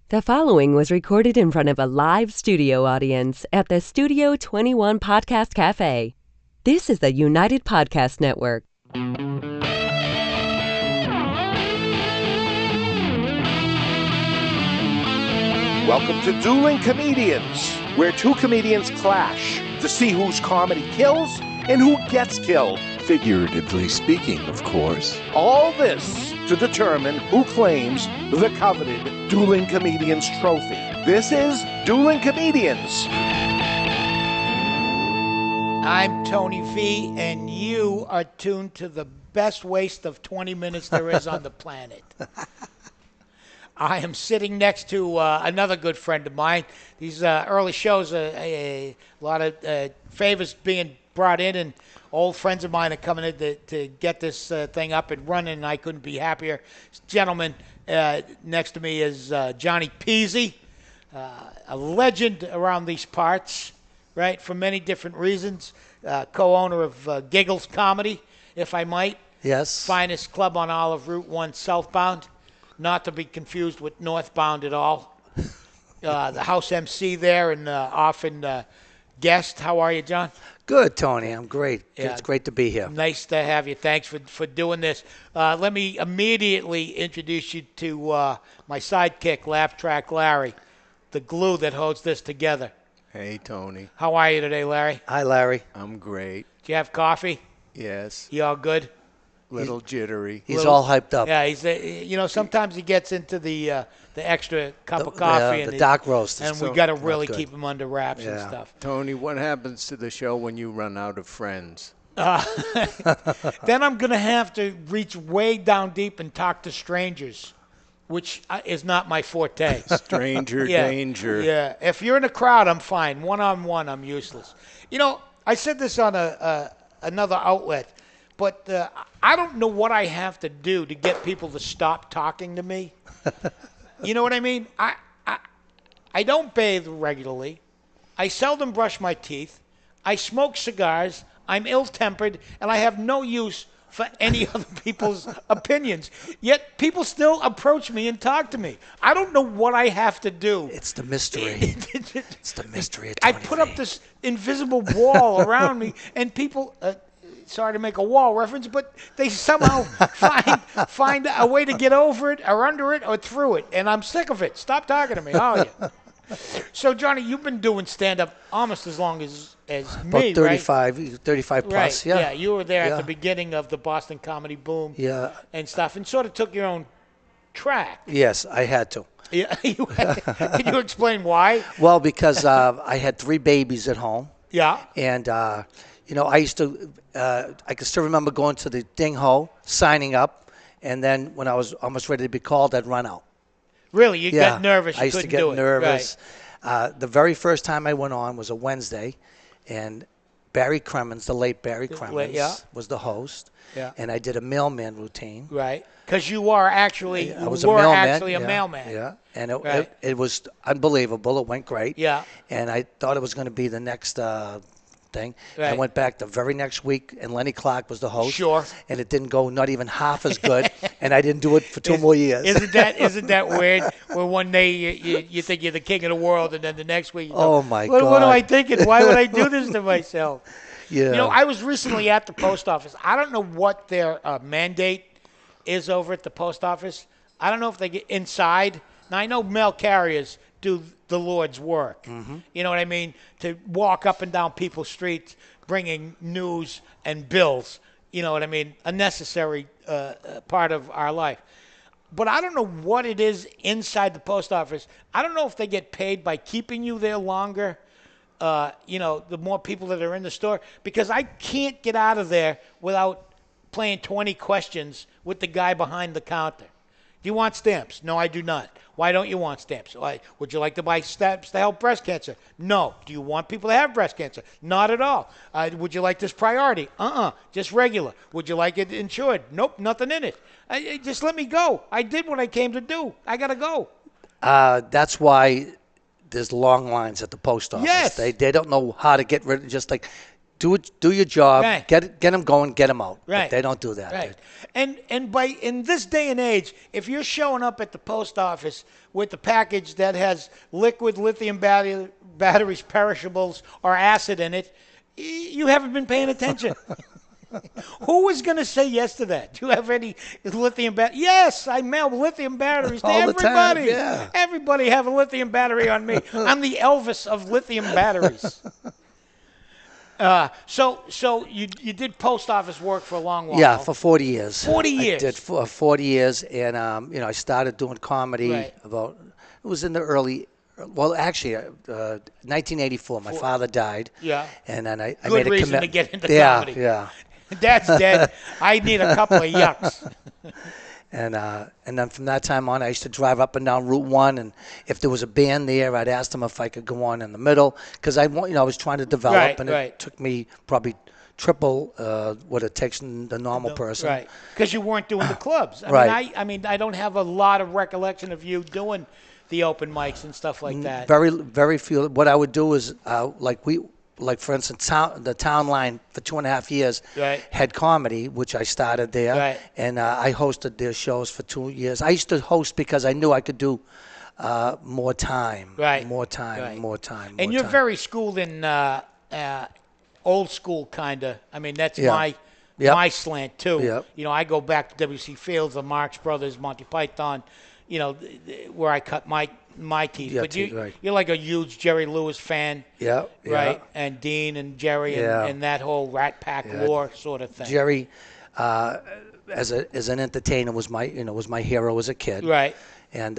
The following was recorded in front of a live studio audience at the Studio 21 Podcast Café. This is the United Podcast Network. Welcome to Dueling Comedians, where two comedians clash to see whose comedy kills and who gets killed. Figuratively speaking, of course. All this to determine who claims the coveted Dueling Comedians trophy. This is Dueling Comedians. I'm Tony V, and you are tuned to the best waste of 20 minutes there is on the planet. I am sitting next to another good friend of mine. These early shows, a lot of favors being brought in, and old friends of mine are coming in to get this thing up and running, and I couldn't be happier. This gentleman next to me is Johnny Pizzi, a legend around these parts, right, for many different reasons. Co-owner of Giggles Comedy, if I might. Yes. Finest club on Olive Route 1 southbound. Not to be confused with northbound at all. The house MC there and often guest. How are you, John? Good, Tony. I'm great. Yeah. It's great to be here. Nice to have you. Thanks for doing this. Let me immediately introduce you to my sidekick, Laugh Track Larry, the glue that holds this together. Hey, Tony. How are you today, Larry? Hi, Larry. I'm great. Do you have coffee? Yes. You all good? Little jittery. He's all hyped up. Yeah, he's sometimes he gets into the extra cup of coffee and the dark roast. and So we got to really not good. keep him under wraps and Yeah. stuff. Tony, what happens to the show when you run out of friends? Then I'm gonna have to reach way down deep and talk to strangers, which is not my forte. Stranger danger. Yeah, if you're in a crowd, I'm fine. One-on-one, I'm useless. You know, I said this on another outlet, but I don't know what I have to do to get people to stop talking to me. You know what I mean? I don't bathe regularly. I seldom brush my teeth. I smoke cigars. I'm ill-tempered, and I have no use for any other people's opinions. Yet people still approach me and talk to me. I don't know what I have to do. It's the mystery. It's the mystery of I Tony put V. up this invisible wall around me, and people, sorry to make a wall reference, but they somehow find a way to get over it or under it or through it, and I'm sick of it. Stop talking to me, are you? So, Johnny, you've been doing stand-up almost as long as me, About 35 plus, right? yeah. Yeah, you were there Yeah. at the beginning of the Boston comedy boom Yeah. and stuff, and sort of took your own track. Yes, I had to. Yeah, can you explain why? Well, because I had 3 babies at home. Yeah. And, I used to, I can still remember going to the Ding Ho, signing up, and then when I was almost ready to be called, I'd run out. Really, you got nervous. You I used to couldn't get do it. nervous. The very first time I went on was a Wednesday, and Barry Cremens, the late Barry Cremens, was the host. Yeah. And I did a mailman routine. Right, because you were actually I was a mailman. mailman. Yeah, and Right. it was unbelievable. It went great. Yeah. And I thought it was going to be the next thing. I Right. went back the very next week, and Lenny Clark was the host. Sure. And it didn't go not even half as good, and I didn't do it for 2 more years. Isn't that weird? Where one day you think you're the king of the world, and then the next week you go, Oh, my what am God. I thinking? Why would I do this to myself? Yeah. You know, I was recently at the post office. I don't know what their mandate is over at the post office. I don't know if they get inside. Now, I know mail carriers do the Lord's work. Mm-hmm. You know what I mean? To walk up and down people's streets bringing news and bills. You know what I mean? A necessary part of our life. But I don't know what it is inside the post office. I don't know if they get paid by keeping you there longer. The more people that are in the store, because I can't get out of there without playing 20 questions with the guy behind the counter. Do you want stamps? No, I do not. Why don't you want stamps? Would you like to buy stamps to help breast cancer? No. Do you want people to have breast cancer? Not at all. Would you like this priority? Just regular. Would you like it insured? Nope, nothing in it. Just let me go. I did what I came to do. I got to go. That's why there's long lines at the post office. Yes. They don't know how to get rid of, just like do your job, Right. get them going, get them out. Right. But they don't do that. Right. And in this day and age, if you're showing up at the post office with the package that has liquid lithium batteries, perishables, or acid in it, you haven't been paying attention. Who was going to say yes to that? Do you have any lithium batteries? Yes, I mail lithium batteries to All the time, everybody. yeah. Everybody have a lithium battery on me. I'm the Elvis of lithium batteries. So you did post office work for a long while. Yeah, for 40 years. 40 years. I did for 40 years, and I started doing comedy Right. it was in the early. Well, actually, 1984. My father died. Yeah. And then I Good made a reason commitment. to get into yeah, comedy. Yeah. Dad's dead. I need a couple of yucks. And then from that time on, I used to drive up and down Route 1, and if there was a band there, I'd ask them if I could go on in the middle, because I was trying to develop, Right, and right. it took me probably triple what it takes the normal person. Right. Because you weren't doing the clubs. Right. I mean, I don't have a lot of recollection of you doing the open mics and stuff like that. Very, very few. What I would do is, for instance, the Town Line for 2.5 years Right. had comedy, which I started there, Right. and I hosted their shows for 2 years. I used to host because I knew I could do more time, Right. more time, Right. more time. And more you're time. very schooled in old school kind of. I mean, that's Yeah. my Yep. my slant too. Yep. I go back to W.C. Fields, the Marx Brothers, Monty Python, where I cut my teeth. Yeah, But right. you're like a huge Jerry Lewis fan, Yeah, right? yeah. And Dean and Jerry Yeah. and that whole Rat Pack lore sort of thing. Jerry, as an entertainer, was my hero as a kid. Right. And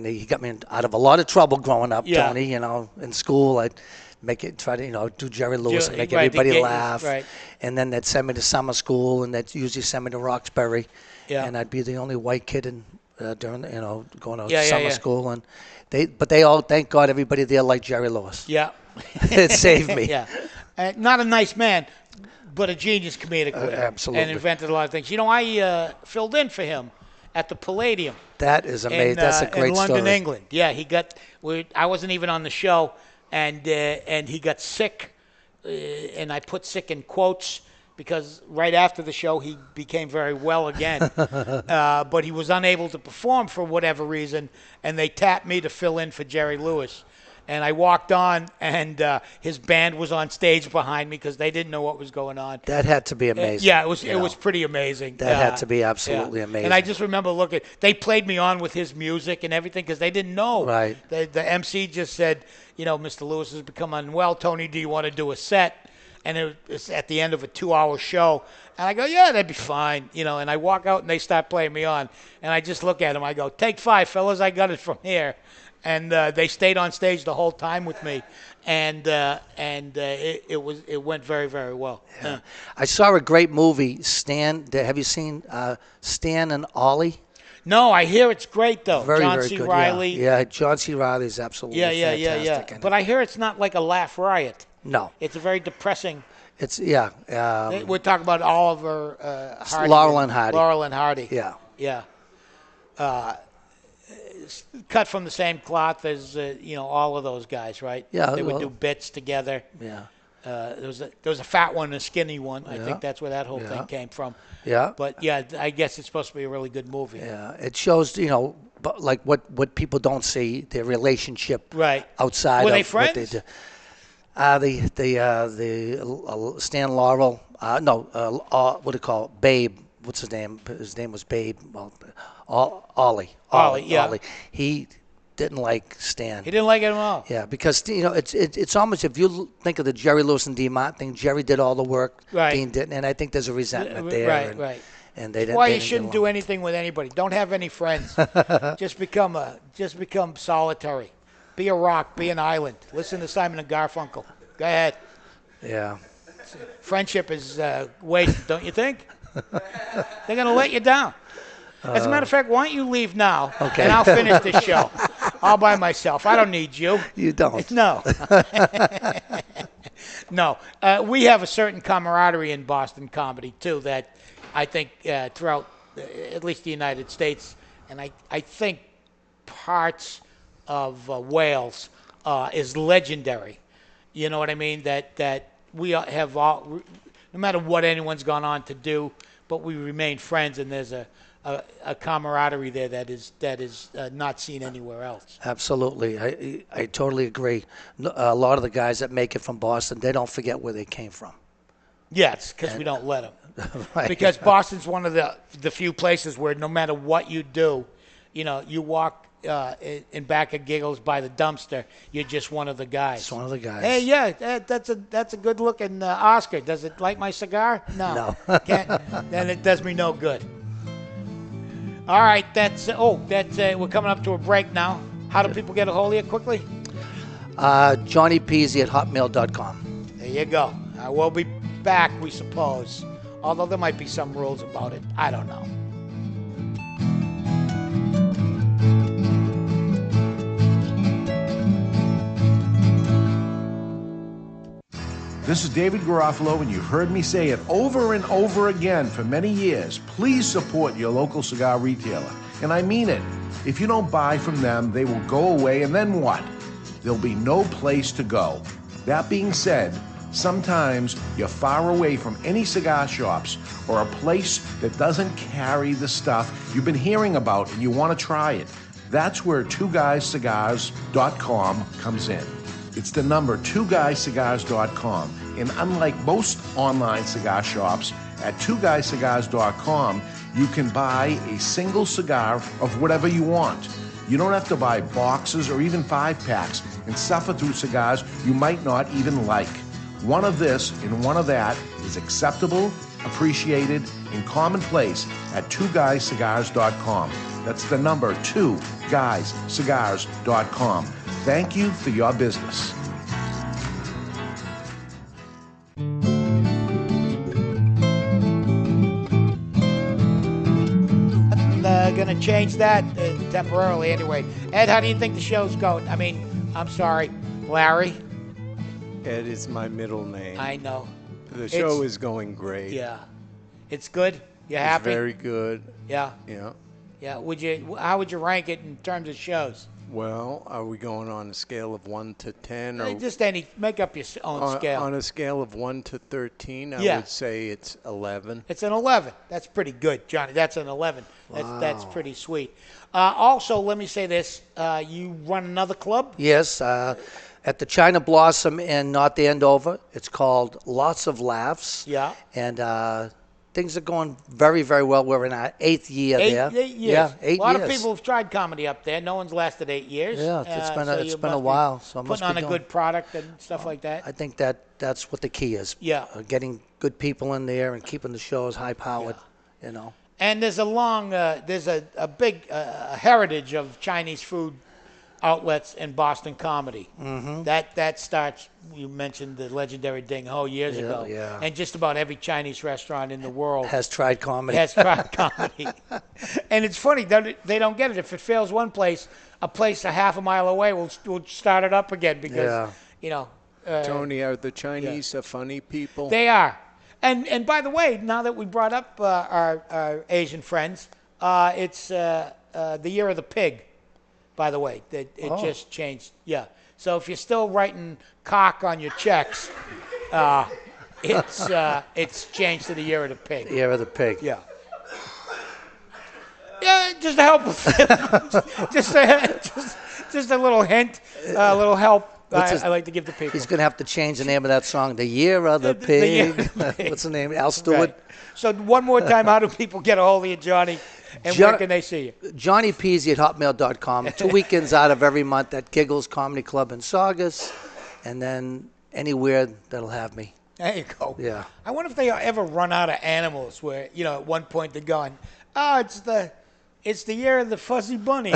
he got me out of a lot of trouble growing up, Yeah. Tony. In school, I'd try to do Jerry Lewis and make Right, to everybody get you- laugh. right. And then they'd send me to summer school, and they'd usually send me to Roxbury. Yeah. And I'd be the only white kid during going to Yeah, yeah, summer yeah. school, and they all, thank God, everybody there liked Jerry Lewis. Yeah. It saved me. Yeah. Not a nice man, but a genius comedically. Absolutely. And invented a lot of things. I filled in for him at the Palladium. That is amazing. That's a great in London, story. England. Yeah, I wasn't even on the show, and he got sick, and I put sick in quotes because right after the show he became very well again, but he was unable to perform for whatever reason, and they tapped me to fill in for Jerry Lewis. And I walked on, and his band was on stage behind me because they didn't know what was going on. That had to be amazing. Yeah, it was pretty amazing. That had to be absolutely amazing. And I just remember looking. They played me on with his music and everything because they didn't know. Right. The MC just said, Mr. Lewis has become unwell. Tony, do you want to do a set? And it's at the end of a 2-hour show. And I go, yeah, that'd be fine. And I walk out and they start playing me on. And I just look at them. I go, take 5, fellas. I got it from here. And they stayed on stage the whole time with me, and it went very, very well. Yeah. I saw a great movie, Stan. Have you seen Stan and Ollie? No, I hear it's great though. Very, John very C. good. Riley. Yeah, John C. Riley is absolutely fantastic. Yeah. But I hear it's not like a laugh riot. No, It's a very depressing. it's We're talking about Oliver Hardy. Laurel and Hardy. Laurel and Hardy. Yeah. Yeah. Cut from the same cloth as all of those guys, right? Yeah, They would well- do bits together. Yeah. There was a fat one and a skinny one. I Yeah. think that's where that whole Yeah. thing came from. Yeah. But yeah, I guess it's supposed to be a really good movie. Yeah, it shows but like what people don't see, their relationship Right. outside Were of they what they friends? do. The Stan Laurel, what do you call it? Babe? What's his name? His name was Babe. Well, Ollie. Yeah. Ollie. He didn't like Stan. He didn't like it at all. Yeah, because it's almost, if you think of the Jerry Lewis and Dean Martin thing, Jerry did all the work, Right. Dean didn't, and I think there's a resentment there. Right. And they didn't. Why they you didn't shouldn't get do along. anything with anybody. Don't have any friends. Just become solitary. Be a rock. Be an island. Listen to Simon and Garfunkel. Go ahead. Yeah. Friendship is wasted, don't you think? They're going to let you down. As a matter of fact, why don't you leave now, Okay. and I'll finish this show all by myself. I don't need you. You don't. No. No. We have a certain camaraderie in Boston comedy, too, that I think throughout at least the United States, and I think parts of Wales is legendary. You know what I mean? That we have all, no matter what anyone's gone on to do, but we remain friends, and there's a camaraderie there that is not seen anywhere else. Absolutely. I totally agree. A lot of the guys that make it from Boston, they don't forget where they came from. Yes, because we don't let them. Right. Because Boston's one of the few places where no matter what you do, you walk in back of Giggles by the dumpster, you're just one of the guys. It's one of the guys. Hey, yeah, that's a good looking Oscar. Does it like my cigar? No. Can't. Then it does me no good. All right, that's we're coming up to a break now. How do people get a hold of you quickly? Johnny Pizzi at hotmail.com. There you go. We'll be back, we suppose. Although there might be some rules about it. I don't know. This is David Garofalo, and you've heard me say it over and over again for many years. Please support your local cigar retailer. And I mean it. If you don't buy from them, they will go away, and then what? There'll be no place to go. That being said, sometimes you're far away from any cigar shops or a place that doesn't carry the stuff you've been hearing about and you want to try it. That's where twoguyscigars.com comes in. It's the number twoguyscigars.com. And unlike most online cigar shops, at twoguyscigars.com, you can buy a single cigar of whatever you want. You don't have to buy boxes or even 5-packs and suffer through cigars you might not even like. One of this and one of that is acceptable, appreciated, and commonplace at twoguyscigars.com. That's the number twoguyscigars.com. Thank you for your business. Going to change that temporarily anyway. Ed, how do you think the show's going? I mean, I'm sorry, Larry. Ed is my middle name. I know. The show is going great. Yeah. It's good? You happy? It's very good. Yeah. Yeah. Yeah. How would you rank it in terms of shows? Well, are we going on a scale of 1 to 10? Or Just make up your own scale. On a scale of 1 to 13, I would say it's 11. It's an 11. That's pretty good, Johnny. That's an 11. That's pretty sweet. Also, let me say this. You run another club? Yes, at the China Blossom in North Andover. It's called Lots of Laughs. Yeah. And things are going very, very well. We're in our 8th year there. 8 years. Yeah, 8 years. A lot of people have tried comedy up there. No one's lasted 8 years. Yeah, it's been a while. So putting on a good product and stuff like that. I think that's what the key is. Yeah. Getting good people in there and keeping the shows high-powered, And there's a big heritage of Chinese food outlets in Boston comedy. Mm-hmm. That starts, you mentioned the legendary Ding Ho years ago. Yeah. And just about every Chinese restaurant in the world has tried comedy. And it's funny, they don't get it. If it fails one place, a place a half a mile away will start it up again because, Tony, are the Chinese funny people? They are. And by the way, now that we brought up our Asian friends, it's the year of the pig. By the way, it just changed. Yeah. So if you're still writing cock on your checks, it's changed to the year of the pig. Year of the pig. Yeah. Yeah, just to help. just a little hint, a little help. I like to give the people. He's going to have to change the name of that song, The Year of the Pig. The Year of the Pig. What's the name? Al Stewart? Right. So one more time, how do people get a hold of you, Johnny? And where can they see you? Johnny Pizzi at hotmail.com. 2 weekends out of every month at Giggles Comedy Club in Saugus. And then anywhere that'll have me. There you go. Yeah. I wonder if they ever run out of animals where, at one point they're going, it's the year of the fuzzy bunny.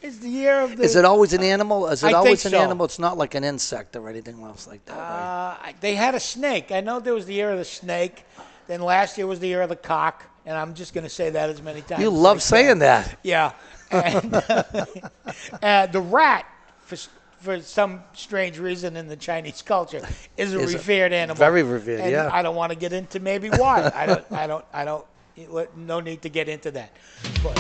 It's the year of the... Is it always an animal? Is it always an so. animal? It's not like an insect or anything else like that, right? They had a snake. I know there was the year of the snake. Then last year was the year of the cock. And I'm just going to say that as many times. You love saying that. Yeah. And the rat, for some strange reason in the Chinese culture, is a revered animal. Very revered, and yeah. I don't want to get into maybe why. I don't. No need to get into that. But,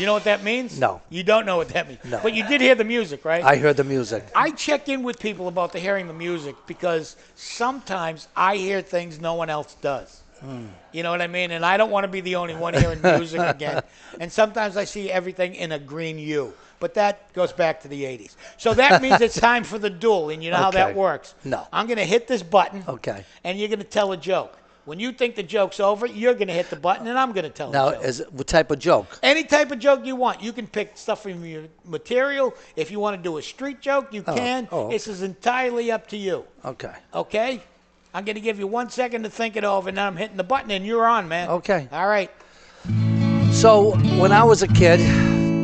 You know what that means? No. You don't know what that means. No. But you did hear the music, right? I heard the music. I check in with people about hearing the music because sometimes I hear things no one else does. You know what I mean? And I don't want to be the only one hearing music again. And sometimes I see everything in a green hue. But that goes back to the 80s. So that means it's time for the duel, and you know how that works. No. I'm going to hit this button, Okay. and you're going to tell a joke. When you think the joke's over, you're going to hit the button, and I'm going to tell a Now, joke. what type of joke? Any type of joke you want. You can pick stuff from your material. If you want to do a street joke, you can. Oh. This is entirely up to you. Okay. Okay? I'm going to give you 1 second to think it over, and then I'm hitting the button, and you're on, man. Okay. All right. So when I was a kid,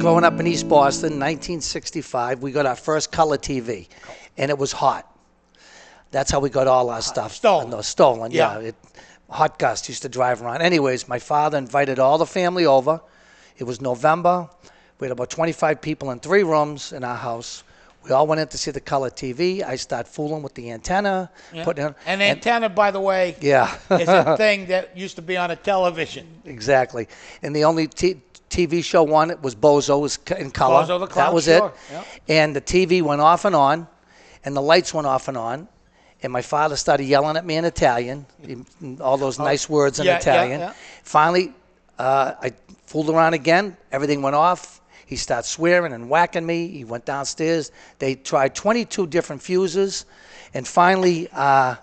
growing up in East Boston, 1965, we got our first color TV, and it was hot. That's how we got all our stuff. Stolen. No, stolen, yeah. Hot Gus used to drive around. Anyways, my father invited all the family over. It was November. We had about 25 people in 3 rooms in our house. We all went in to see the color TV. I started fooling with the antenna. Yeah. And antenna, by the way, Yeah. is a thing that used to be on a television. Exactly. And the only TV show on it was Bozo, was in color. Bozo the Clown, that was sure. it. Yep. And the TV went off and on, and the lights went off and on. And my father started yelling at me in Italian, all those nice words in Italian. Yeah. Finally, I fooled around again. Everything went off. He started swearing and whacking me. He went downstairs. They tried 22 different fuses. And finally, my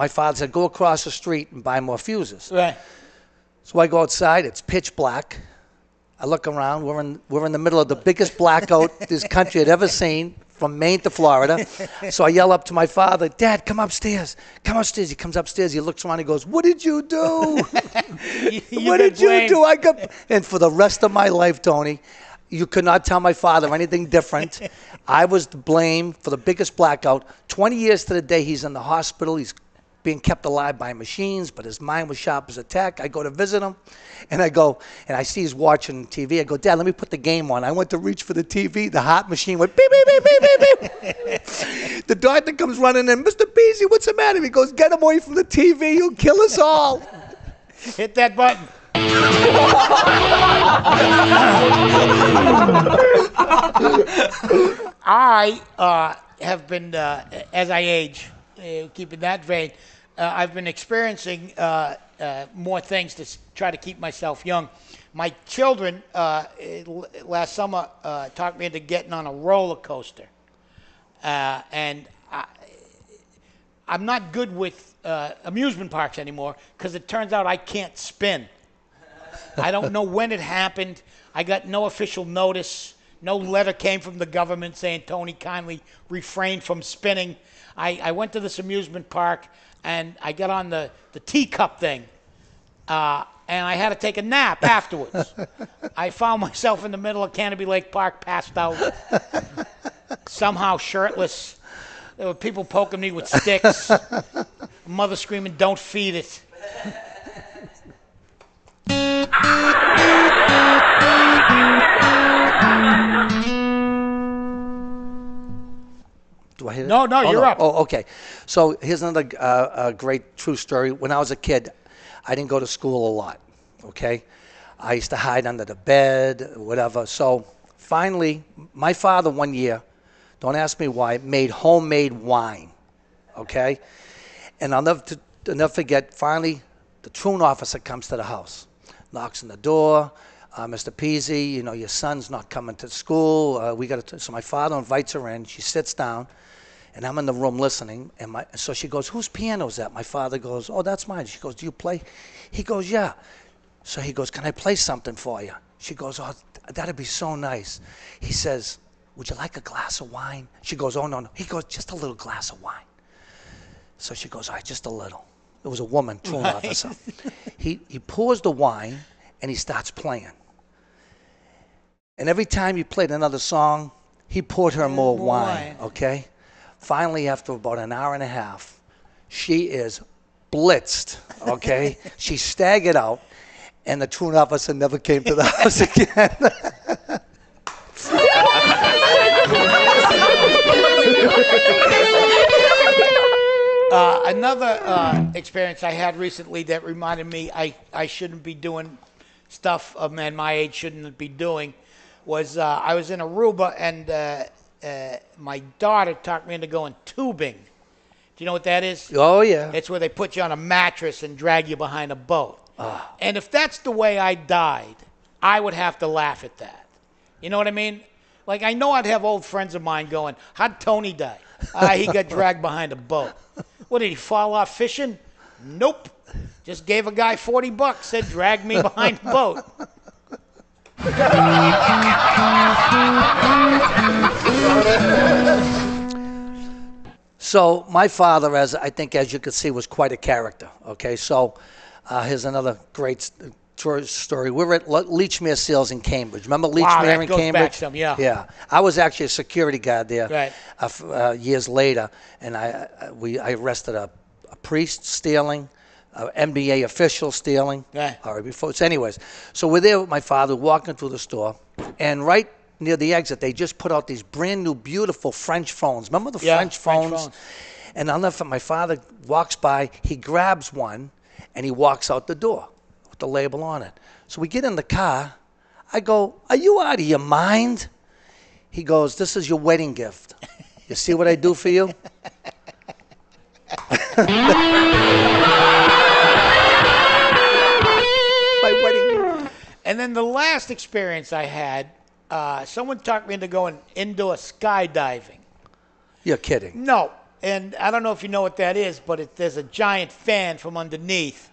father said, go across the street and buy more fuses. Right. So I go outside. It's pitch black. I look around. We're in the middle of the biggest blackout this country had ever seen, from Maine to Florida. So I yell up to my father, Dad, come upstairs. Come upstairs. He comes upstairs. He looks around. He goes, what did you do? What did you do? And for the rest of my life, Tony, you could not tell my father anything different. I was to blame for the biggest blackout. 20 years to the day, he's in the hospital. He's being kept alive by machines, but his mind was sharp as a tack. I go to visit him, and I see he's watching TV. I go, Dad, let me put the game on. I went to reach for the TV. The heart machine went beep, beep, beep, beep, beep, beep. The doctor comes running in. Mr. Pizzi, what's the matter? He goes, get him away from the TV. He'll kill us all. Hit that button. I have been, as I age, keeping that vein, I've been experiencing more things to try to keep myself young. My children last summer talked me into getting on a roller coaster. And I'm not good with amusement parks anymore because it turns out I can't spin. I don't know when it happened. I got no official notice. No letter came from the government saying, Tony, kindly refrain from spinning. I went to this amusement park, and I got on the teacup thing, and I had to take a nap afterwards. I found myself in the middle of Canopy Lake Park, passed out, somehow shirtless. There were people poking me with sticks. Mother screaming, don't feed it. Do I hit it? No, you're up. Oh, okay. So here's another great true story. When I was a kid, I didn't go to school a lot, okay? I used to hide under the bed, whatever. So finally, my father one year, don't ask me why, made homemade wine, okay? And I'll never forget, finally, the truant officer comes to the house, knocks on the door. Mr. Pizzi, you know, your son's not coming to school. So my father invites her in. She sits down, and I'm in the room listening. So she goes, whose piano is that? My father goes, oh, that's mine. She goes, do you play? He goes, yeah. So he goes, can I play something for you? She goes, oh, that'd be so nice. He says, would you like a glass of wine? She goes, oh, no. He goes, just a little glass of wine. So she goes, all right, just a little. It was a woman, truant officer. He pours the wine, and he starts playing. And every time he played another song, he poured her more wine, okay? Finally, after about an hour and a half, she is blitzed, okay? She staggered out, and the truant officer never came to the house again. Another experience I had recently that reminded me I shouldn't be doing stuff a man my age shouldn't be doing was I was in Aruba, and my daughter talked me into going tubing. Do you know what that is? Oh, yeah. It's where they put you on a mattress and drag you behind a boat. And if that's the way I died, I would have to laugh at that. You know what I mean? Like, I know I'd have old friends of mine going, how'd Tony die? He got dragged behind a boat. What, did he fall off fishing? Nope. Just gave a guy $40, said drag me behind a boat. So my father, as you could see, was quite a character. Okay, so here's another great story. We were at Leechmere Seals in Cambridge. Remember Leechmere in goes Cambridge? Back some, yeah. Yeah, I was actually a security guard there. Right. Years later, and I arrested a priest stealing, an NBA official stealing. Right. All right, before. So anyways, so we're there with my father walking through the store, and right near the exit, they just put out these brand new, beautiful French phones. Remember the French phones? And I'll never forget, my father walks by, he grabs one, and he walks out the door with the label on it. So we get in the car. I go, are you out of your mind? He goes, this is your wedding gift. You see what I do for you? My wedding gift. And then the last experience I had, someone talked me into going indoor skydiving. You're kidding. No, and I don't know if you know what that is, but there's a giant fan from underneath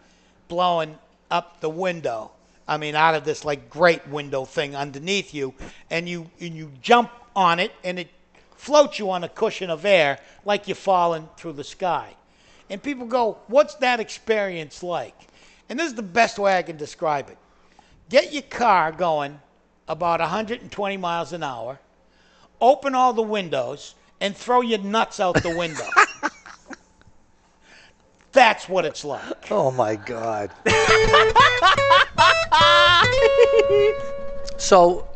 blowing up the window. I mean, out of this like great window thing underneath you, and you jump on it, and it floats you on a cushion of air like you're falling through the sky. And people go, what's that experience like? And this is the best way I can describe it. Get your car going about 120 miles an hour, open all the windows, and throw your nuts out the window. That's what it's like. Oh, my God. So,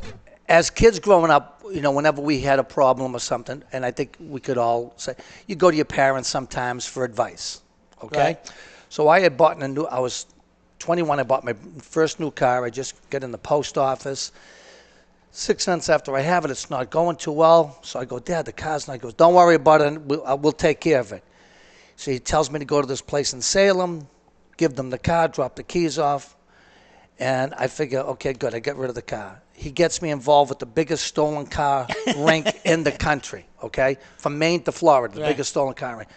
as kids growing up, you know, whenever we had a problem or something, and I think we could all say, you go to your parents sometimes for advice, okay? Right. So I was 21, I bought my first new car. I just got in the post office. 6 months after I have it, it's not going too well. So I go, Dad, the car's not. He goes, don't worry about it. We'll take care of it. So he tells me to go to this place in Salem, give them the car, drop the keys off. And I figure, okay, good, I get rid of the car. He gets me involved with the biggest stolen car rink in the country, okay? From Maine to Florida, the biggest stolen car rink.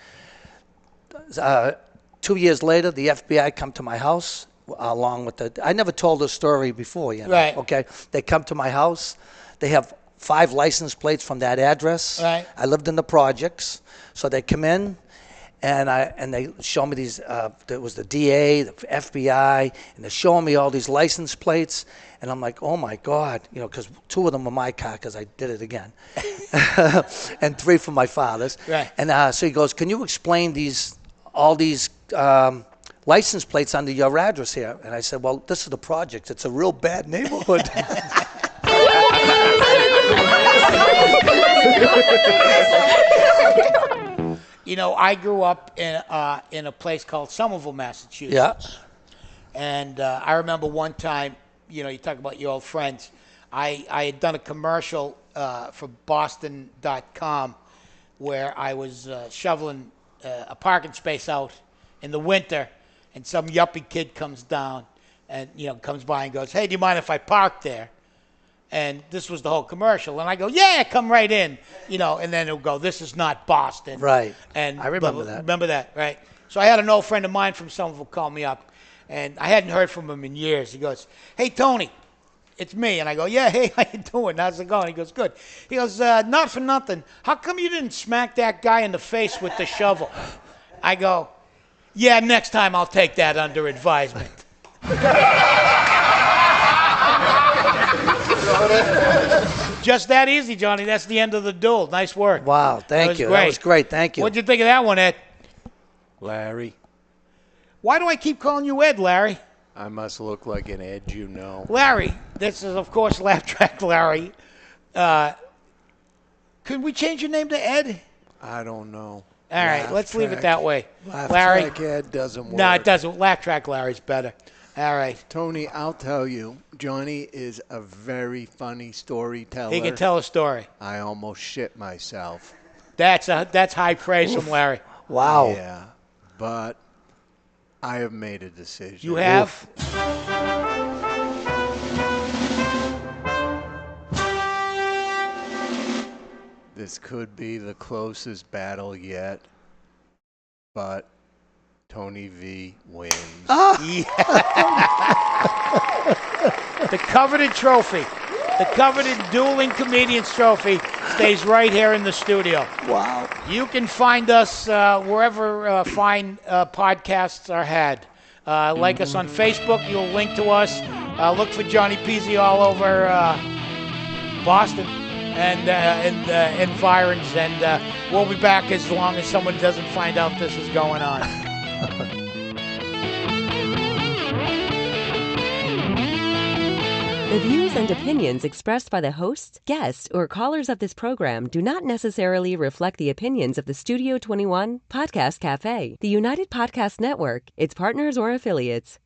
2 years later, the FBI come to my house along with I never told this story before, you know, right. Okay? They come to my house. They have 5 license plates from that address. Right. I lived in the projects. So they come in. And they show me these, there was the DA, the FBI, and they're showing me all these license plates. And I'm like, oh, my God, you know, because 2 of them were my car because I did it again. And 3 from my father's. Right. And so he goes, can you explain all these license plates under your address here? And I said, well, this is the project. It's a real bad neighborhood. You know, I grew up in a place called Somerville, Massachusetts. Yeah. And I remember one time, you know, you talk about your old friends. I had done a commercial for Boston.com where I was shoveling a parking space out in the winter, and some yuppie kid comes down and, you know, comes by and goes, hey, do you mind if I park there? And this was the whole commercial. And I go, yeah, come right in. You know, and then it'll go, this is not Boston. Right. And I remember that. Remember that, right? So I had an old friend of mine from Somerville call me up, and I hadn't heard from him in years. He goes, hey, Tony, it's me. And I go, yeah, hey, how you doing? How's it going? He goes, good. He goes, not for nothing. How come you didn't smack that guy in the face with the shovel? I go, yeah, next time I'll take that under advisement. Just that easy, Johnny. That's the end of the duel. Nice work. Wow, thank you. That was great. Thank you. What'd you think of that one, Ed? Larry. Why do I keep calling you Ed, Larry? I must look like an Ed, you know. Larry. This is, of course, Laugh Track Larry. Could we change your name to Ed? I don't know. All right, let's leave it that way. Laugh Larry. Track Ed doesn't work. No, it doesn't. Laugh Track Larry's better. All right. Tony, I'll tell you, Johnny is a very funny storyteller. He can tell a story. I almost shit myself. That's high praise from Larry. Wow. Yeah, but I have made a decision. You have? This could be the closest battle yet, but Tony V wins. The coveted trophy, the coveted Dueling Comedians trophy, stays right here in the studio. Wow. You can find us wherever fine podcasts are had. Like us on Facebook. You'll link to us. Look for Johnny Pizzi all over Boston and environs. And we'll be back as long as someone doesn't find out this is going on. The views and opinions expressed by the hosts, guests, or callers of this program do not necessarily reflect the opinions of the Studio 21 Podcast Café, the United Podcast Network, its partners, or affiliates.